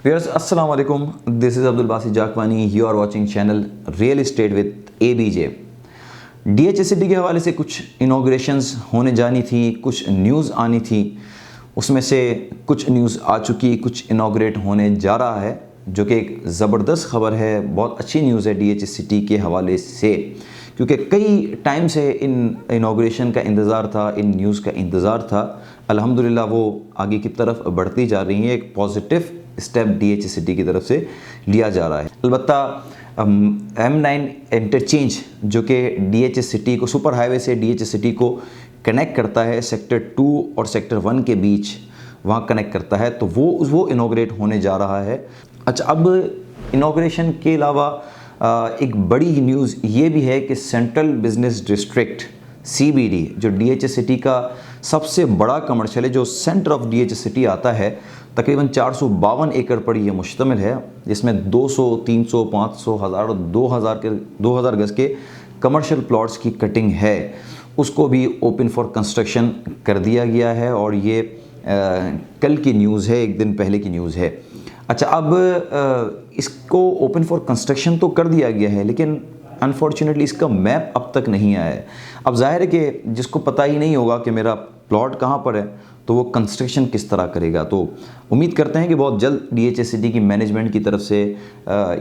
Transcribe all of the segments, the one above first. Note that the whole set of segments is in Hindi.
Viewers, Assalamu alaikum. This is Abdul Basit Jakwani. You are watching channel Real Estate with ABJ. DHCD के हवाले से कुछ इनॉग्रेशंस होने जानी थी, कुछ न्यूज़ आनी थी, उसमें से कुछ न्यूज़ आ चुकी, कुछ इनॉग्रेट होने जा रहा है, जो कि एक ज़बरदस्त खबर है, बहुत अच्छी न्यूज़ है DHCD के हवाले से, क्योंकि कई टाइम से इन इनॉग्रेशन का इंतज़ार था, इन न्यूज़ का इंतज़ार था। अल्हम्दुलिल्लाह वो आगे की तरफ बढ़ती जा रही है, एक पॉजिटिव स्टेप DHCD की तरफ से लिया जा रहा है। अलबत्ता M9 इंटरचेंज जो कि DHCD को, सुपर हाईवे से DHCD को कनेक्ट करता है, सेक्टर 2 और सेक्टर 1 के बीच वहाँ कनेक्ट करता है, तो वो इनॉग्रेट होने जा रहा है। अच्छा, अब इनॉग्रेशन के अलावा एक बड़ी न्यूज़ ये भी है कि सेंट्रल बिजनेस डिस्ट्रिक्ट CBD जो DHCD का सबसे बड़ा कमर्शियल है, जो सेंटर ऑफ DHCD आता है, तकरीबन 452 एकड़ पर यह मुश्तमिल है, जिसमें 200, 300, 500, 1000 और 2000 गज़ के कमर्शियल प्लॉट्स की कटिंग है, उसको भी ओपन फॉर कंस्ट्रक्शन कर दिया गया है। और ये कल की न्यूज़ है, एक दिन पहले की न्यूज़ है। अच्छा, अब इसको ओपन फॉर कंस्ट्रक्शन तो कर दिया गया है, लेकिन अनफॉर्चुनेटली इसका मैप अब तक नहीं आया है। अब जाहिर है कि जिसको पता ही नहीं होगा कि मेरा प्लॉट कहाँ पर है, तो वो कंस्ट्रक्शन किस तरह करेगा। तो उम्मीद करते हैं कि बहुत जल्द DHCD की मैनेजमेंट की तरफ से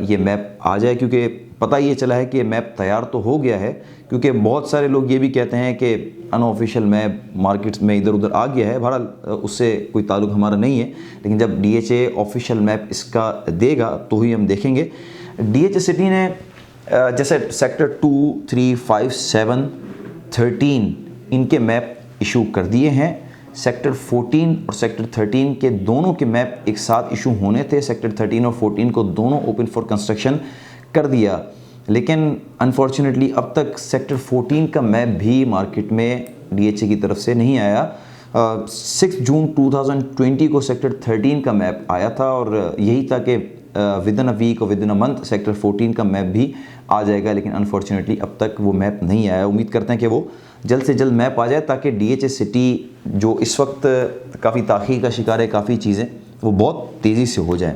ये मैप आ जाए, क्योंकि पता ये चला है कि ये मैप तैयार तो हो गया है, क्योंकि बहुत सारे लोग ये भी कहते हैं कि अनऑफिशियल मैप मार्केट्स में इधर उधर आ गया है। बहरहाल उससे कोई ताल्लुक हमारा नहीं है, लेकिन जब DHA ऑफिशियल मैप इसका देगा तो ही हम देखेंगे। DHCD ने जैसे सेक्टर 2, 3, 5, 7, 13 इनके मैप इशू कर दिए हैं। सेक्टर 14 और सेक्टर 13 के दोनों के मैप एक साथ इशू होने थे। सेक्टर 13 और 14 को दोनों ओपन फॉर कंस्ट्रक्शन कर दिया, लेकिन अनफॉर्चुनेटली अब तक सेक्टर 14 का मैप भी मार्केट में DHA की तरफ से नहीं आया। 6 जून 2020 को सेक्टर 13 का मैप आया था, और यही था कि विद इन अ वीक और with in a month sector 14 का मैप भी आ जाएगा, लेकिन अनफॉर्चुनेटली अब तक वो मैप नहीं आया। उम्मीद करते हैं कि वो जल्द से जल्द मैप आ जाए, ताकि DHCD जो इस वक्त काफ़ी ताख़ीर का शिकार है, काफ़ी चीज़ें वो बहुत तेज़ी से हो जाएं।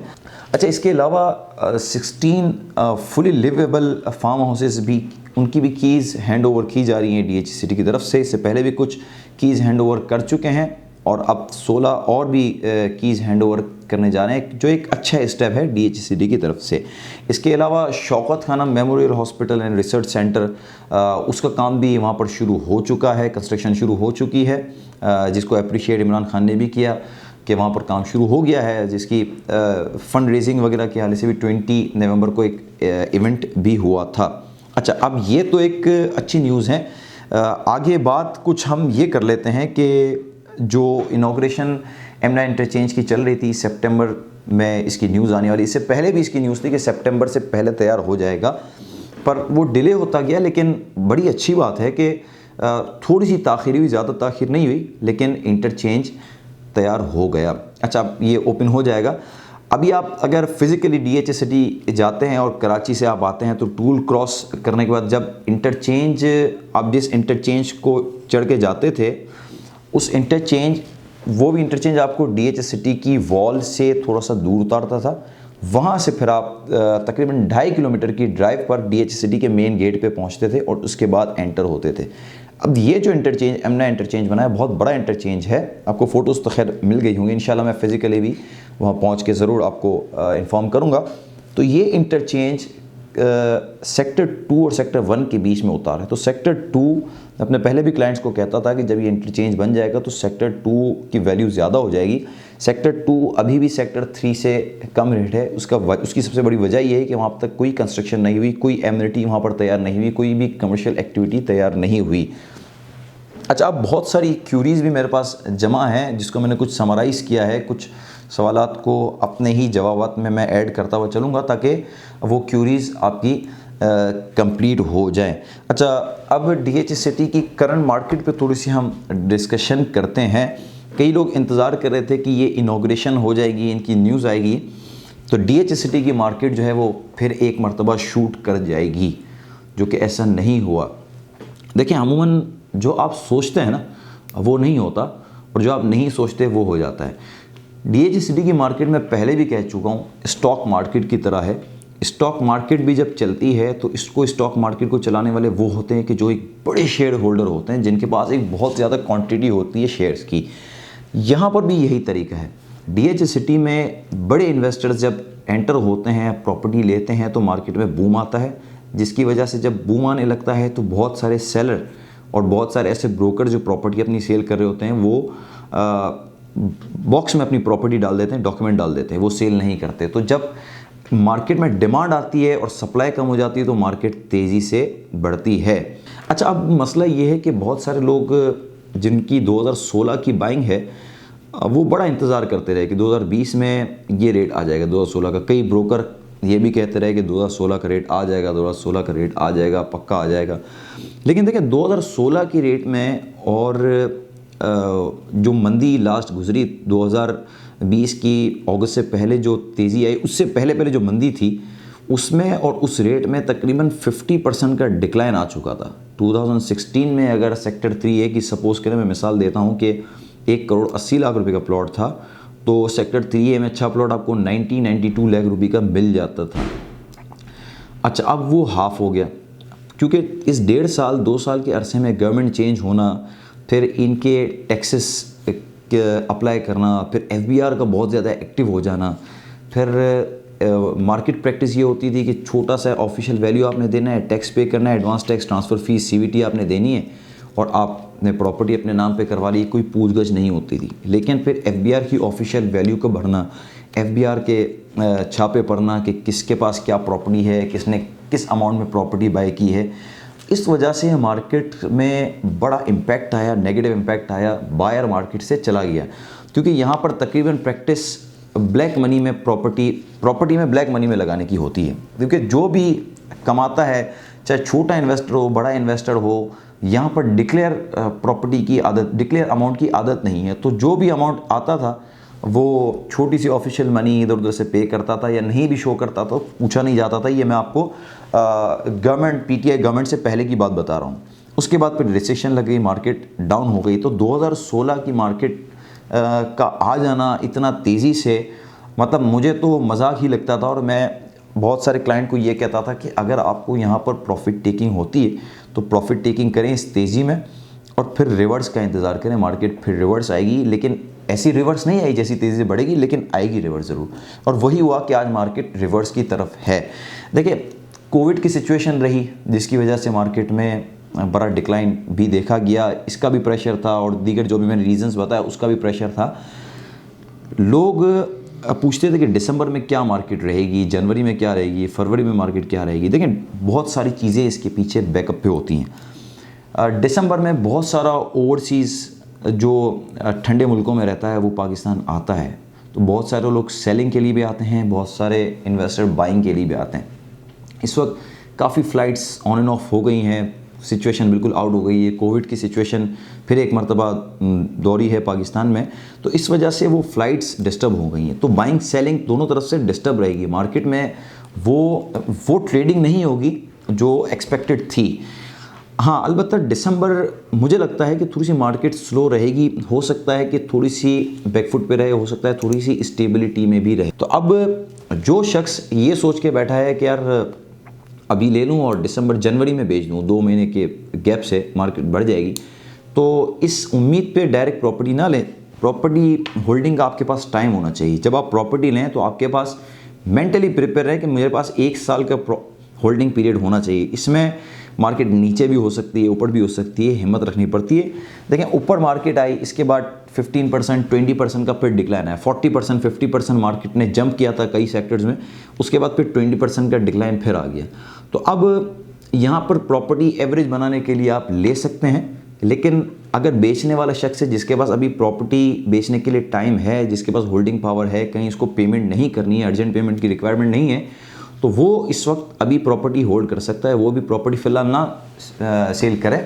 अच्छा, इसके अलावा 16 फुली लिवेबल फार्म हाउसेस भी, उनकी भी कीज़ हैंड ओवर की जा रही हैं DHCD की तरफ से। इससे पहले भी कुछ कीज़ हैंड ओवर कर चुके हैं, और अब 16 और भी कीज़ हैंड ओवर करने जा रहे हैं, जो एक अच्छा स्टेप है DHCD की तरफ से। इसके अलावा Shaukat Khanum memorial hospital and research centre, उसका काम भी वहाँ पर शुरू हो चुका है, कंस्ट्रक्शन शुरू हो चुकी है, जिसको अप्रिशिएट इमरान खान ने भी किया कि वहाँ पर काम शुरू हो गया है, जिसकी फ़ंड रेजिंग वगैरह के हाल से भी 20 नवंबर को एक इवेंट भी हुआ था। अच्छा, अब ये तो एक अच्छी न्यूज़ है। आगे बात कुछ हम ये कर लेते हैं कि जो इनॉग्रेशन M9 इंटरचेंज की चल रही थी, सितंबर में इसकी न्यूज़ आने वाली। इससे पहले भी इसकी न्यूज़ थी कि सितंबर से पहले तैयार हो जाएगा, पर वो डिले होता गया। लेकिन बड़ी अच्छी बात है कि थोड़ी सी ताख़ीर हुई, ज़्यादा ताख़ीर नहीं हुई, लेकिन इंटरचेंज तैयार हो गया। अच्छा, अब ये ओपन हो जाएगा। अभी आप अगर फिज़िकली DHCD जाते हैं और कराची से आप आते हैं, तो टूल क्रॉस करने के बाद जब इंटरचेंज, आप जिस इंटरचेंज को चढ़ के जाते थे, उस इंटरचेंज, वो भी इंटरचेंज आपको DHCD की वॉल से थोड़ा सा दूर उतारता था। वहाँ से फिर आप तकरीबन 2.5 किलोमीटर की ड्राइव पर DHCD के मेन गेट पे पहुँचते थे, और उसके बाद एंटर होते थे। अब ये जो इंटरचेंज M9 इंटरचेंज बना है, बहुत बड़ा इंटरचेंज है। आपको फ़ोटोज़ तो खैर मिल गई होंगी, इंशाल्लाह मैं फ़िज़िकली भी वहाँ पहुँच के ज़रूर आपको इन्फॉर्म करूँगा। तो ये इंटरचेंज सेक्टर 2 और सेक्टर 1 के बीच में उतार है। तो सेक्टर 2, अपने पहले भी क्लाइंट्स को कहता था कि जब ये इंटरचेंज बन जाएगा तो सेक्टर 2 की वैल्यू ज़्यादा हो जाएगी। सेक्टर 2 अभी भी सेक्टर 3 से कम रेट है। उसकी सबसे बड़ी वजह ये है कि वहाँ तक कोई कंस्ट्रक्शन नहीं हुई, कोई एमिनिटी वहाँ पर तैयार नहीं हुई, कोई भी कमर्शियल एक्टिविटी तैयार नहीं हुई। अच्छा, अब बहुत सारी क्यूरीज़ भी मेरे पास जमा हैं, जिसको मैंने कुछ समराइज़ किया है। कुछ सवालात को अपने ही जवाबात में मैं ऐड करता हुआ चलूँगा, ताकि वो क्यूरीज़ आपकी कंप्लीट हो जाएं। अच्छा, अब DHCD की करंट मार्केट पे थोड़ी सी हम डिस्कशन करते हैं। कई लोग इंतज़ार कर रहे थे कि ये इनॉग्रेशन हो जाएगी, इनकी न्यूज़ आएगी, तो DHCD की मार्केट जो है वो फिर एक मरतबा शूट कर जाएगी, जो कि ऐसा नहीं हुआ। देखिए, अमूमन जो आप सोचते हैं ना, वो नहीं होता, और जो आप नहीं सोचते वो हो जाता है। DHCD की मार्केट में पहले भी कह चुका हूँ, स्टॉक मार्केट की तरह है। स्टॉक मार्केट भी जब चलती है तो इसको स्टॉक मार्केट को चलाने वाले वो होते हैं कि जो एक बड़े शेयर होल्डर होते हैं, जिनके पास एक बहुत ज़्यादा क्वांटिटी होती है शेयर्स की। यहाँ पर भी यही तरीका है। DHCD में बड़े इन्वेस्टर्स जब एंटर होते हैं, प्रॉपर्टी लेते हैं, तो मार्केट में बूम आता है, जिसकी वजह से जब बूम आने लगता है तो बहुत सारे सेलर और बहुत सारे ऐसे ब्रोकर जो प्रॉपर्टी अपनी सेल कर रहे होते हैं, वो बॉक्स में अपनी प्रॉपर्टी डाल देते हैं, डॉक्यूमेंट डाल देते हैं, वो सेल नहीं करते। तो जब मार्केट में डिमांड आती है और सप्लाई कम हो जाती है तो मार्केट तेज़ी से बढ़ती है। अच्छा, अब मसला ये है कि बहुत सारे लोग जिनकी 2016 की बाइंग है, वो बड़ा इंतज़ार करते रहे कि 2020 में ये रेट आ जाएगा 2016 का। कई ब्रोकर ये भी कहते रहे कि 2016 का रेट आ जाएगा, 2016 का रेट आ जाएगा, पक्का आ जाएगा। लेकिन देखिए 2016 की रेट में और जो मंदी लास्ट गुजरी 2020 की अगस्त से पहले जो तेज़ी आई, उससे पहले जो मंदी थी, उसमें और उस रेट में तकरीबन 50% का डिक्लाइन आ चुका था। 2016 में अगर सेक्टर 3A की सपोज़ करें, मैं मिसाल देता हूँ कि 1,80,00,000 रुपये का प्लॉट था, तो सेक्टर 3A में अच्छा प्लॉट आपको 92 लाख रुपये का मिल जाता था। अच्छा, अब वो हाफ हो गया, क्योंकि इस 1.5 साल 2 साल के अरसे में गवर्नमेंट चेंज होना, फिर इनके टैक्सेस अप्लाई करना, फिर FBR का बहुत ज़्यादा एक्टिव हो जाना, फिर मार्केट प्रैक्टिस ये होती थी कि छोटा सा ऑफिशियल वैल्यू आपने देना है, टैक्स पे करना है, advance tax, transfer fees, CVT आपने देनी है और आपने प्रॉपर्टी अपने नाम पे करवा ली, कोई पूछगछ नहीं होती थी। लेकिन फिर FBR की ऑफिशियल वैल्यू को बढ़ना, FBR के छापे पढ़ना कि किसके पास क्या प्रॉपर्टी है, किसने किस अमाउंट में प्रॉपर्टी बाय की है, इस वजह से मार्केट में बड़ा इम्पैक्ट आया, नेगेटिव इम्पैक्ट आया, बायर मार्केट से चला गया। क्योंकि यहाँ पर तकरीबन प्रैक्टिस ब्लैक मनी में प्रॉपर्टी में ब्लैक मनी में लगाने की होती है। क्योंकि जो भी कमाता है, चाहे छोटा इन्वेस्टर हो, बड़ा इन्वेस्टर हो, यहाँ पर डिक्लेयर प्रॉपर्टी की आदत, डिक्लेयर अमाउंट की आदत नहीं है। तो जो भी अमाउंट आता था वो छोटी सी ऑफिशियल मनी इधर उधर से पे करता था, या नहीं भी शो करता था, पूछा नहीं जाता था। ये मैं आपको गवर्नमेंट PTI गवर्नमेंट से पहले की बात बता रहा हूँ। उसके बाद फिर रिसेशन लग गई, मार्केट डाउन हो गई। तो 2016 की मार्केट का आ जाना इतना तेज़ी से, मतलब मुझे तो मजाक ही लगता था। और मैं बहुत सारे क्लाइंट को ये कहता था कि अगर आपको यहाँ पर प्रॉफिट टेकिंग होती है तो प्रॉफिट टेकिंग करें इस तेज़ी में, और फिर रिवर्स का इंतज़ार करें। मार्केट फिर रिवर्स आएगी, लेकिन ऐसी रिवर्स नहीं आई जैसी तेज़ी से बढ़ेगी, लेकिन आएगी रिवर्स ज़रूर। और वही हुआ कि आज मार्केट रिवर्स की तरफ है। देखिए, कोविड की सिचुएशन रही, जिसकी वजह से मार्केट में बड़ा डिक्लाइन भी देखा गया, इसका भी प्रेशर था, और दीगर जो भी मैंने रीजंस बताया उसका भी प्रेशर था। लोग पूछते थे कि दिसंबर में क्या मार्केट रहेगी, जनवरी में क्या रहेगी, फरवरी में मार्केट क्या रहेगी। देखिए, बहुत सारी चीज़ें इसके पीछे बैकअप पे होती हैं। दिसंबर में बहुत सारा ओवरसीज़ जो ठंडे मुल्कों में रहता है वो पाकिस्तान आता है, तो बहुत सारे लोग सेलिंग के लिए भी आते हैं, बहुत सारे इन्वेस्टर बाइंग के लिए भी आते हैं। इस वक्त काफ़ी फ़्लाइट्स ऑन एंड ऑफ हो गई हैं, सिचुएशन बिल्कुल आउट हो गई है। कोविड की सिचुएशन फिर एक मरतबा दौरी है पाकिस्तान में, तो इस वजह से वो फ़्लाइट्स डिस्टर्ब हो गई हैं। तो बाइंग सेलिंग दोनों तरफ से डिस्टर्ब रहेगी मार्केट में, वो ट्रेडिंग नहीं होगी जो एक्सपेक्टेड थी। हाँ, अलबत्ता दिसंबर मुझे लगता है कि थोड़ी सी मार्केट स्लो रहेगी, हो सकता है कि थोड़ी सी बैकफुट पे रहे, हो सकता है थोड़ी सी स्टेबिलिटी में भी रहे। तो अब जो शख्स ये सोच के बैठा है कि यार अभी ले लूँ और दिसंबर जनवरी में बेच दूँ, 2 महीने के गैप से मार्केट बढ़ जाएगी, तो इस उम्मीद पे डायरेक्ट प्रॉपर्टी ना लें। प्रॉपर्टी होल्डिंग का आपके पास टाइम होना चाहिए। जब आप प्रॉपर्टी लें तो आपके पास मेंटली प्रिपेयर रहे कि मेरे पास 1 साल का होल्डिंग पीरियड होना चाहिए। इसमें मार्केट नीचे भी हो सकती है, ऊपर भी हो सकती है, हिम्मत रखनी पड़ती है। देखें, ऊपर मार्केट आई, इसके बाद 15% 20% का फिर डिक्लाइन है, 40% 50% मार्केट ने जंप किया था कई सेक्टर्स में, उसके बाद फिर 20% का डिक्लाइन फिर आ गया। तो अब यहाँ पर प्रॉपर्टी एवरेज बनाने के लिए आप ले सकते हैं, लेकिन अगर बेचने वाला शख्स है जिसके पास अभी प्रॉपर्टी बेचने के लिए टाइम है, जिसके पास होल्डिंग पावर है, कहीं इसको पेमेंट नहीं करनी है, अर्जेंट पेमेंट की रिक्वायरमेंट नहीं है, तो वो इस वक्त अभी प्रॉपर्टी होल्ड कर सकता है। वो भी प्रॉपर्टी फ़िलहाल ना सेल करे।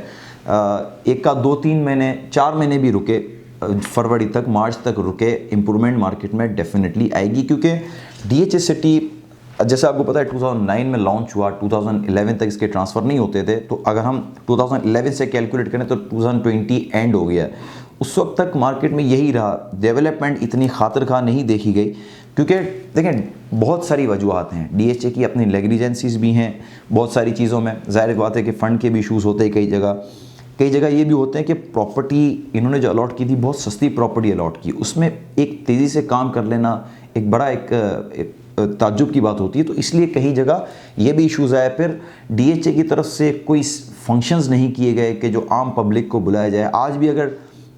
1 का 2-3 महीने 4 महीने भी रुके, फरवरी तक, मार्च तक रुके, इम्प्रूवमेंट मार्केट में डेफिनेटली आएगी। क्योंकि DHCD जैसे आपको पता है 2009 में लॉन्च हुआ, 2011 तक इसके ट्रांसफ़र नहीं होते थे। तो अगर हम 2011 से कैलकुलेट करें तो 2020 एंड हो गया। उस वक्त तक मार्केट में यही रहा, डेवलपमेंट इतनी खातिर खा नहीं देखी गई, क्योंकि देखें बहुत सारी वजूहत हैं। डीएचए की अपनी नेग्लिजेंसीज भी हैं बहुत सारी चीज़ों में। ज़ाहिर बात है कि फ़ंड के भी इशूज़ होते हैं, कई जगह ये भी होते हैं कि प्रॉपर्टी इन्होंने जो अलॉट की थी बहुत सस्ती प्रॉपर्टी अलॉट की, उसमें एक तेज़ी से काम कर लेना एक बड़ा एक ताज्जुब की बात होती है। तो इसलिए कई जगह ये भी इशूज़ आए। फिर डीएचए की तरफ से कोई फंक्शंस नहीं किए गए कि जो आम पब्लिक को बुलाया जाए। आज भी अगर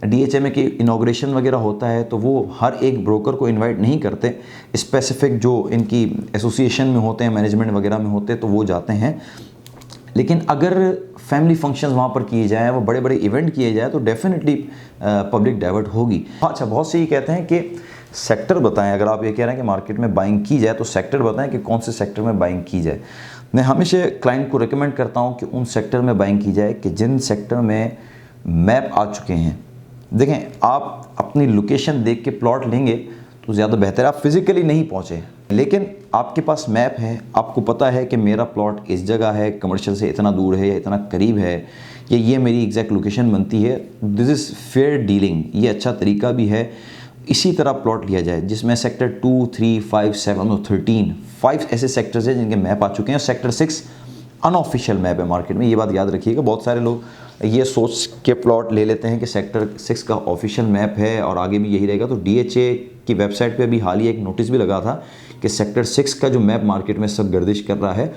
डीएचए में कि इनॉग्रेशन वगैरह होता है तो वो हर एक ब्रोकर को इनवाइट नहीं करते, स्पेसिफिक जो इनकी एसोसिएशन में होते हैं, मैनेजमेंट वगैरह में होते हैं, तो वो जाते हैं। लेकिन अगर फैमिली फंक्शंस वहाँ पर किए जाएँ, वो बड़े बड़े इवेंट किए जाए, तो डेफिनेटली पब्लिक डाइवर्ट होगी। अच्छा, बहुत से ये कहते हैं कि सेक्टर बताएं। अगर आप ये कह रहे हैं कि मार्केट में बाइंग की जाए तो सेक्टर बताएं कि कौन से सेक्टर में बाइंग की जाए। मैं हमेशा क्लाइंट को रिकमेंड करता हूँ कि उन सेक्टर में बाइंग की जाए कि जिन सेक्टर में मैप आ चुके हैं। देखें, आप अपनी लोकेशन देख के प्लॉट लेंगे तो ज़्यादा बेहतर है। आप फिज़िकली नहीं पहुँचे लेकिन आपके पास मैप है, आपको पता है कि मेरा प्लॉट इस जगह है, कमर्शियल से इतना दूर है या इतना करीब है, या ये मेरी एग्जैक्ट लोकेशन बनती है। दिस इज़ फेयर डीलिंग, ये अच्छा तरीका भी है। इसी तरह प्लॉट लिया जाए जिसमें सेक्टर 2, 3, 5, 7 और 13 5 ऐसे सेक्टर्स हैं जिनके मैप आ चुके हैं। सेक्टर 6 अनऑफिशियल मैप है मार्केट में, ये बात याद रखिएगा। बहुत सारे लोग ये सोच के प्लॉट ले लेते हैं कि सेक्टर 6 का ऑफिशियल मैप है और आगे भी यही रहेगा। तो डीएचए की वेबसाइट पे अभी हाल ही एक नोटिस भी लगा था कि सेक्टर 6 का जो मैप मार्केट में सब गर्दिश कर रहा है,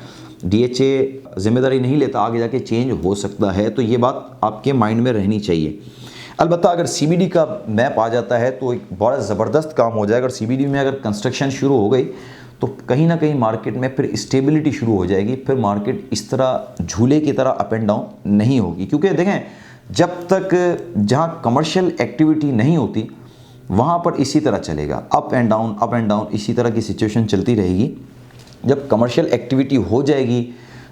डीएचए जिम्मेदारी नहीं लेता, आगे जाके चेंज हो सकता है। तो ये बात आपके माइंड में रहनी चाहिए। अलबत्ता अगर सीबीडी का मैप आ जाता है तो एक बड़ा ज़बरदस्त काम हो जाएगा। अगर सीबीडी में अगर कंस्ट्रक्शन शुरू हो गई तो कहीं ना कहीं मार्केट में फिर स्टेबिलिटी शुरू हो जाएगी। फिर मार्केट इस तरह झूले की तरह अप एंड डाउन नहीं होगी, क्योंकि देखें जब तक जहाँ कमर्शियल एक्टिविटी नहीं होती वहाँ पर इसी तरह चलेगा, अप एंड डाउन इसी तरह की सिचुएशन चलती रहेगी। जब कमर्शियल एक्टिविटी हो जाएगी,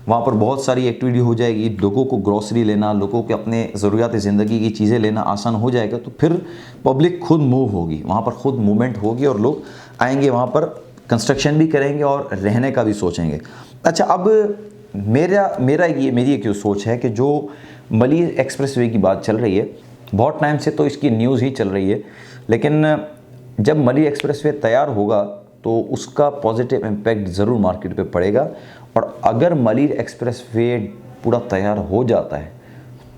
वहाँ पर बहुत सारी एक्टिविटी हो जाएगी, लोगों को ग्रॉसरी लेना, लोगों के अपने ज़रूरियात ज़िंदगी की चीज़ें लेना आसान हो जाएगा, तो फिर पब्लिक खुद मूव होगी, वहाँ पर खुद मूवमेंट होगी और लोग आएंगे, वहाँ पर कंस्ट्रक्शन भी करेंगे और रहने का भी सोचेंगे। अच्छा, अब मेरी एक सोच है कि जो मलिर एक्सप्रेसवे की बात चल रही है, बहुत टाइम से तो इसकी न्यूज़ ही चल रही है, लेकिन जब मलिर एक्सप्रेसवे तैयार होगा तो उसका पॉजिटिव इम्पैक्ट ज़रूर मार्केट पे पड़ेगा। और अगर मलिर एक्सप्रेसवे पूरा तैयार हो जाता है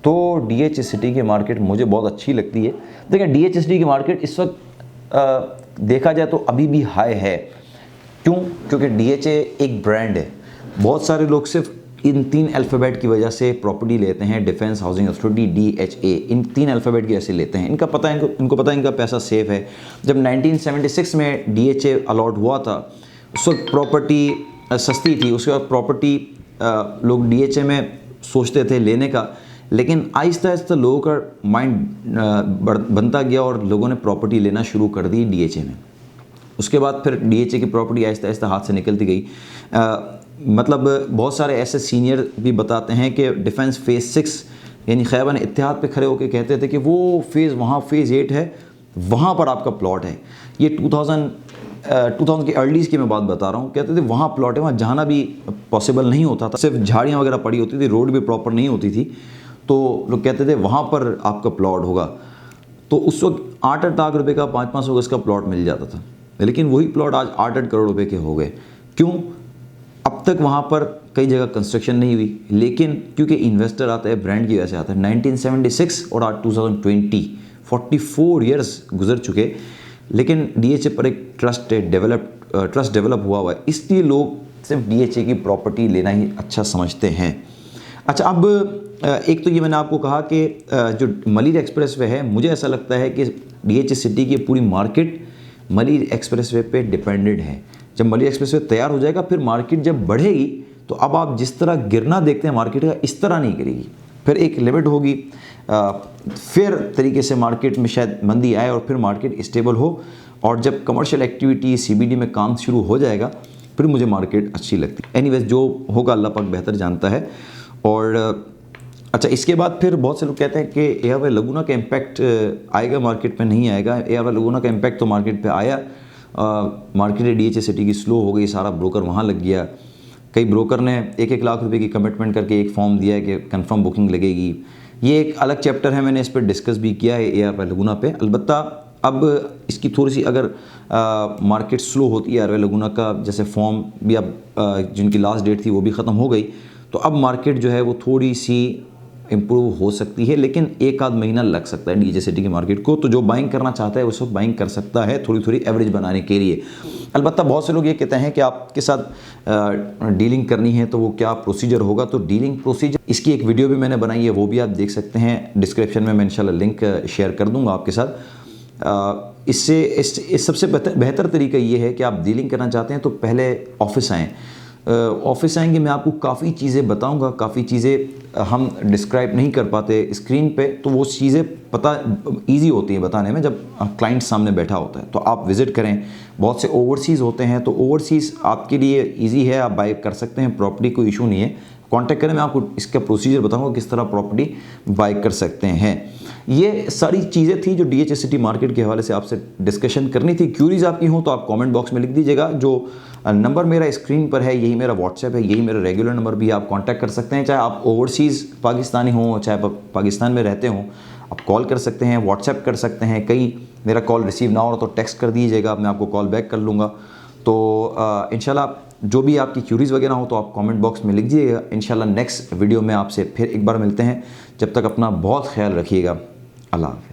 तो डीएचसीटी की मार्केट मुझे बहुत अच्छी लगती है। देखिए, डीएचसीटी की मार्केट इस वक्त देखा जाए तो अभी भी हाई है। क्यों? क्योंकि डीएचए एक ब्रांड है। बहुत सारे लोग सिर्फ इन 3 अल्फ़ाबेट की वजह से प्रॉपर्टी लेते हैं, डिफेंस हाउसिंग अथॉरिटी, डीएचए, इन 3 अल्फ़ाबेट की ऐसे लेते हैं। इनको पता है इनका पैसा सेफ है। जब 1976 में डीएचए अलॉट हुआ था उस वक्त प्रॉपर्टी सस्ती थी, उसके बाद प्रॉपर्टी लोग डीएचए में सोचते थे लेने का, लेकिन आहिस्ता आहिस्ता लोगों का माइंड बनता गया और लोगों ने प्रॉपर्टी लेना शुरू कर दी डीएचए में। उसके बाद फिर डीएचए की प्रॉपर्टी आहिस्ता आहिस्ता हाथ से निकलती गई। मतलब बहुत सारे ऐसे सीनियर भी बताते हैं कि डिफेंस फेज़ 6 यानी खैबर इत्तेहाद पे खड़े होकर कहते थे कि वो फेज़ वहाँ फेज़ 8 है, वहाँ पर आपका प्लॉट है। ये 2000 के अर्लीज़ की मैं बात बता रहा हूँ। कहते थे वहाँ प्लॉट है, वहाँ जाना भी पॉसिबल नहीं होता था, सिर्फ झाड़ियाँ वगैरह पड़ी होती थी, रोड भी प्रॉपर नहीं होती थी, तो लोग कहते थे वहाँ पर आपका प्लॉट होगा। तो उस वक्त 8-8 लाख रुपए का 5-5 गज का प्लॉट मिल जाता था, लेकिन वही प्लॉट आज 8-8 करोड़ रुपए के हो गए। क्यों? अब तक वहाँ पर कई जगह कंस्ट्रक्शन नहीं हुई, लेकिन क्योंकि इन्वेस्टर आता है, ब्रांड की वजह से आता है। 1976 और आज 2020 44 ईयर्स गुजर चुके, लेकिन डीएचए पर एक ट्रस्ट डेवलप हुआ है, इसलिए लोग सिर्फ डीएचए की प्रॉपर्टी लेना ही अच्छा समझते हैं। अच्छा, अब एक तो ये मैंने आपको कहा कि जो मलिर एक्सप्रेसवे है, मुझे ऐसा लगता है कि डीएचसीटी की पूरी मार्केट मलिर एक्सप्रेसवे पे डिपेंडेंट है। जब मलिर एक्सप्रेसवे तैयार हो जाएगा, फिर मार्केट जब बढ़ेगी तो अब आप जिस तरह गिरना देखते हैं मार्केट का, इस तरह नहीं गिरेगी। फिर एक लिमिट होगी, फिर तरीके से मार्केट में शायद मंदी आए और फिर मार्केट स्टेबल हो, और जब कमर्शियल एक्टिविटी सीबीडी में काम शुरू हो जाएगा फिर मुझे मार्केट अच्छी लगती है। एनीवेज, जो होगा अल्लाह पाक बेहतर जानता है। और अच्छा, इसके बाद फिर बहुत से लोग कहते हैं कि एआरवाई लगुना का इम्पैक्ट आएगा मार्केट में, नहीं आएगा। एआरवाई लगुना का इम्पैक्ट तो मार्केट पे आया। मार्केट डीएचसीटी की स्लो हो गई, सारा ब्रोकर वहाँ लग गया। कई ब्रोकर ने 1-1 लाख रुपए की कमिटमेंट करके एक फॉर्म दिया है कि कंफर्म बुकिंग लगेगी, ये एक अलग चैप्टर है, मैंने इस पर डिस्कस भी किया है ARY लगुना पे। अलबत्ता अब इसकी थोड़ी सी अगर मार्केट स्लो होती है, ARY लगुना का जैसे फॉर्म भी अब जिनकी लास्ट डेट थी वो भी ख़त्म हो गई, तो अब मार्केट जो है वो थोड़ी सी इम्प्रूव हो सकती है, लेकिन एक आध महीना लग सकता है DHS सिटी की मार्केट को। तो जो बाइंग करना चाहता है वो सब बाइंग कर सकता है थोड़ी थोड़ी एवरेज बनाने के लिए। अलबत्ता बहुत से लोग ये कहते हैं कि आपके साथ डीलिंग करनी है तो वो क्या प्रोसीजर होगा। तो डीलिंग प्रोसीजर, इसकी एक वीडियो भी मैंने बनाई है, वो भी आप देख सकते हैं। डिस्क्रिप्शन में मैं इंशाल्लाह लिंक शेयर कर दूंगा आपके साथ। इससे इस सबसे बेहतर तरीका ये है कि आप डीलिंग करना चाहते हैं तो पहले ऑफिस आएँ। ऑफिस आएंगे, मैं आपको काफ़ी चीज़ें बताऊंगा, काफ़ी चीज़ें हम डिस्क्राइब नहीं कर पाते स्क्रीन पे, तो वो चीज़ें पता इजी होती हैं बताने में जब क्लाइंट सामने बैठा होता है। तो आप विज़िट करें। बहुत से ओवरसीज़ होते हैं, तो ओवरसीज़ आपके लिए इजी है, आप बाय कर सकते हैं प्रॉपर्टी, कोई इशू नहीं है। कांटेक्ट करें, मैं आपको इसका प्रोसीजर बताऊंगा किस तरह प्रॉपर्टी बाय कर सकते हैं। ये सारी चीज़ें थी जो DHS सिटी मार्केट के हवाले से आपसे डिस्कशन करनी थी। क्यूरीज आपकी हो तो आप कमेंट बॉक्स में लिख दीजिएगा। जो नंबर मेरा स्क्रीन पर है यही मेरा व्हाट्सएप है, यही मेरा रेगुलर नंबर भी, आप कांटेक्ट कर सकते हैं। चाहे आप ओवरसीज़ पाकिस्तानी हो, चाहे पाकिस्तान में रहते हो, आप कॉल कर सकते हैं, व्हाट्सएप कर सकते हैं। कहीं मेरा कॉल रिसीव ना हो तो टेक्स्ट कर दीजिएगा, मैं आपको कॉल बैक कर लूँगा। तो इंशाल्लाह जो भी आपकी क्यूरीज वगैरह हो तो आप कमेंट बॉक्स में लिख दीजिएगा। इंशाल्लाह नेक्स्ट वीडियो में आपसे फिर एक बार मिलते हैं। जब तक अपना बहुत ख्याल रखिएगा। अल्लाह हाफ़िज़।